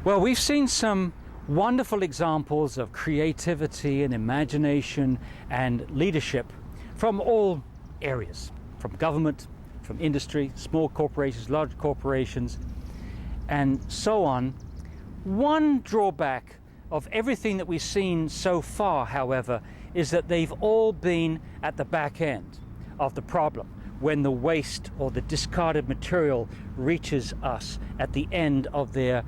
Well, we've seen some wonderful examples of creativity and imagination and leadership from all areas, from government, from industry, small corporations, large corporations, and so on. One drawback of everything that we've seen so far, however, is that they've all been at the back end of the problem, when the waste or the discarded material reaches us at the end of their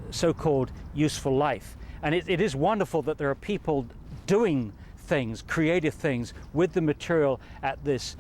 so-called useful life. And it is wonderful that there are people doing things, creative things, with the material at this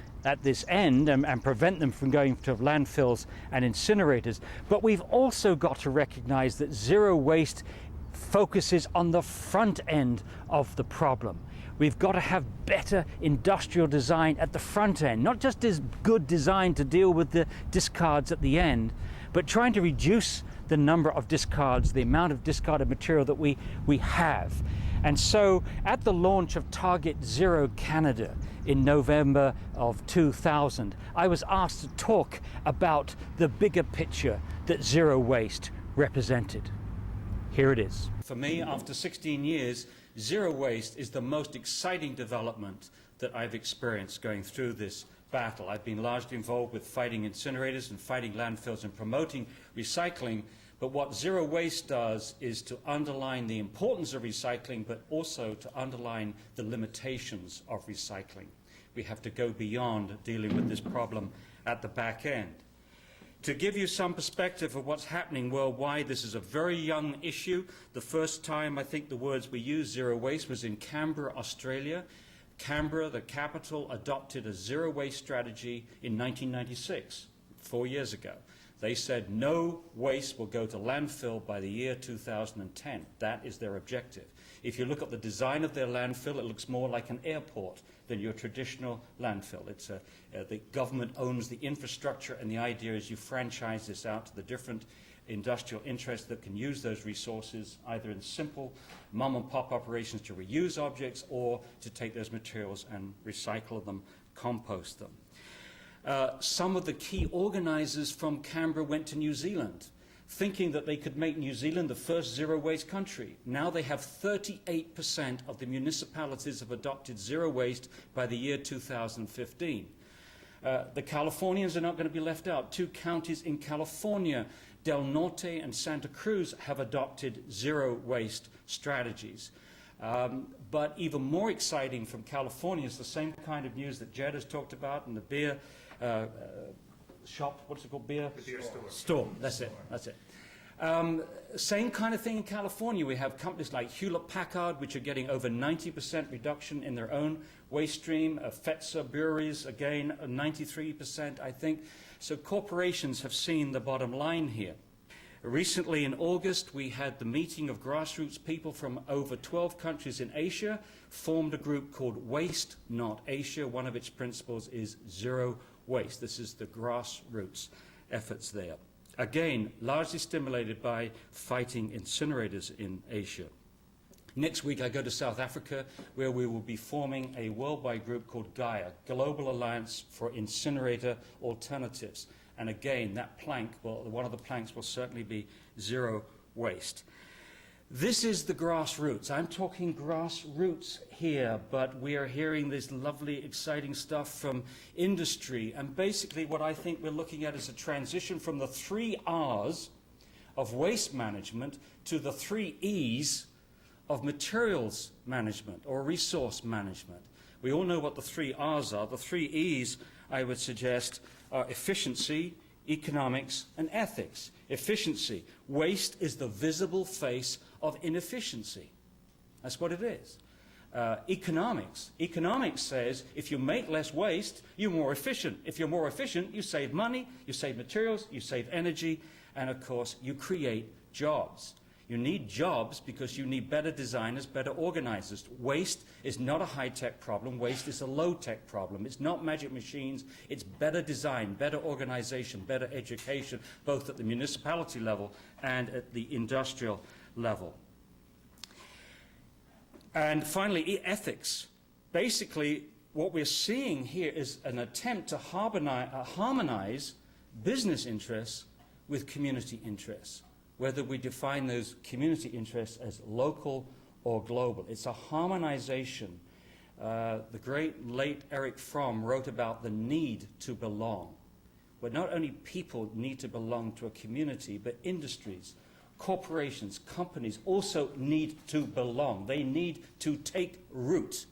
end and prevent them from going to landfills and incinerators. But we've also got to recognize that zero waste focuses on the front end of the problem. We've got to have better industrial design at the front end, not just as good design to deal with the discards at the end, but trying to reduce the number of discards, the amount of discarded material that we have. And so at the launch of Target Zero Canada in November of 2000, I was asked to talk about the bigger picture that zero waste represented. Here it is. For me, after 16 years, zero waste is the most exciting development that I've experienced going through this battle. I've been largely involved with fighting incinerators and fighting landfills and promoting recycling. But what zero waste does is to underline the importance of recycling, but also to underline the limitations of recycling. We have to go beyond dealing with this problem at the back end. To give you some perspective of what's happening worldwide, this is a very young issue. The first time I think the words we used, zero waste, was in Canberra, Australia. Canberra, the capital, adopted a zero waste strategy in 1996, 4 years ago. They said no waste will go to landfill by the year 2010. That is their objective. If you look at the design of their landfill, it looks more like an airport than your traditional landfill. It's the government owns the infrastructure, and the idea is you franchise this out to the different industrial interests that can use those resources, either in simple mom-and-pop operations to reuse objects or to take those materials and recycle them, compost them. Some of the key organizers from Canberra went to New Zealand, thinking that they could make New Zealand the first zero-waste country. Now they have 38% of the municipalities have adopted zero waste by the year 2015. The Californians are not going to be left out. 2 counties in California, Del Norte and Santa Cruz, have adopted zero-waste strategies. But even more exciting from California is the same kind of news that Jed has talked about in the beer shop. What's it called? Beer? The beer store. That's it. That's it. Same kind of thing in California. We have companies like Hewlett-Packard, which are getting over 90% reduction in their own waste stream. Fetzer breweries, again, 93%, I think. So corporations have seen the bottom line here. Recently in August, we had the meeting of grassroots people from over 12 countries in Asia, formed a group called Waste Not Asia. One of its principles is zero waste. This is the grassroots efforts there. Again, largely stimulated by fighting incinerators in Asia. Next week I go to South Africa, where we will be forming a worldwide group called Gaia, Global Alliance for Incinerator Alternatives. And again, that plank, well, one of the planks will certainly be zero waste. This is the grassroots. I'm talking grassroots here, but we are hearing this lovely, exciting stuff from industry. And basically what I think we're looking at is a transition from the 3 R's of waste management to the 3 E's of materials management or resource management. We all know what the 3 R's are. The 3 E's, I would suggest, are efficiency, economics, and ethics. Efficiency. Waste is the visible face of inefficiency. That's what it is. Economics. Economics says if you make less waste, you're more efficient. If you're more efficient, you save money, you save materials, you save energy, and of course, you create jobs. You need jobs because you need better designers, better organizers. Waste is not a high-tech problem. Waste is a low-tech problem. It's not magic machines. It's better design, better organization, better education, both at the municipality level and at the industrial level. And finally, ethics. Basically, what we're seeing here is an attempt to harmonize business interests with community interests. whether we define those community interests as local or global. It's a harmonization. The great late Erich Fromm wrote about the need to belong, where not only people need to belong to a community, but industries, corporations, companies also need to belong. They need to take root.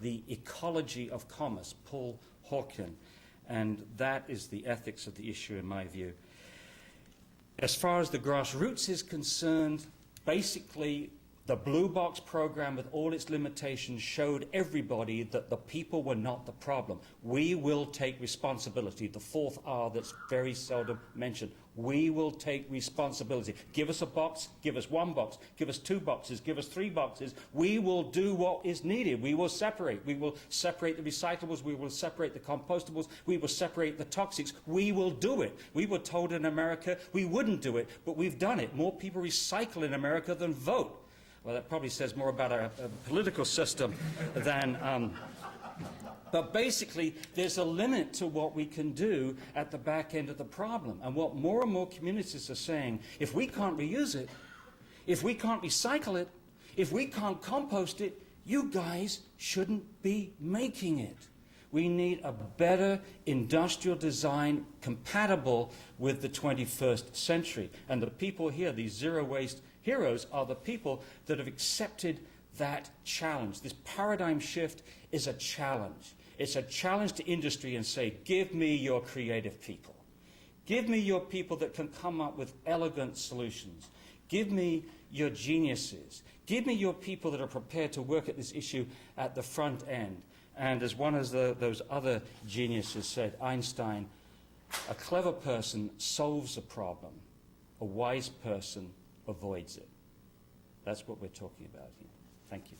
The ecology of commerce, Paul Hawken, and that is the ethics of the issue in my view. As far as the grassroots is concerned, basically the Blue Box program with all its limitations showed everybody that the people were not the problem. We will take responsibility, the fourth R that's very seldom mentioned. We will take responsibility. Give us a box, give us one box, give us two boxes, give us three boxes. We will do what is needed. We will separate. We will separate the recyclables, we will separate the compostables, we will separate the toxics. We will do it. We were told in America we wouldn't do it, but we've done it. More people recycle in America than vote. Well, that probably says more about our political system than... But basically, there's a limit to what we can do at the back end of the problem. And what more and more communities are saying, if we can't reuse it, if we can't recycle it, if we can't compost it, you guys shouldn't be making it. We need a better industrial design compatible with the 21st century. And the people here, these zero-waste heroes, are the people that have accepted that challenge. This paradigm shift is a challenge. It's a challenge to industry and say, give me your creative people. Give me your people that can come up with elegant solutions. Give me your geniuses. Give me your people that are prepared to work at this issue at the front end. And as one of those other geniuses said, Einstein, a clever person solves a problem. A wise person avoids it. That's what we're talking about here. Thank you.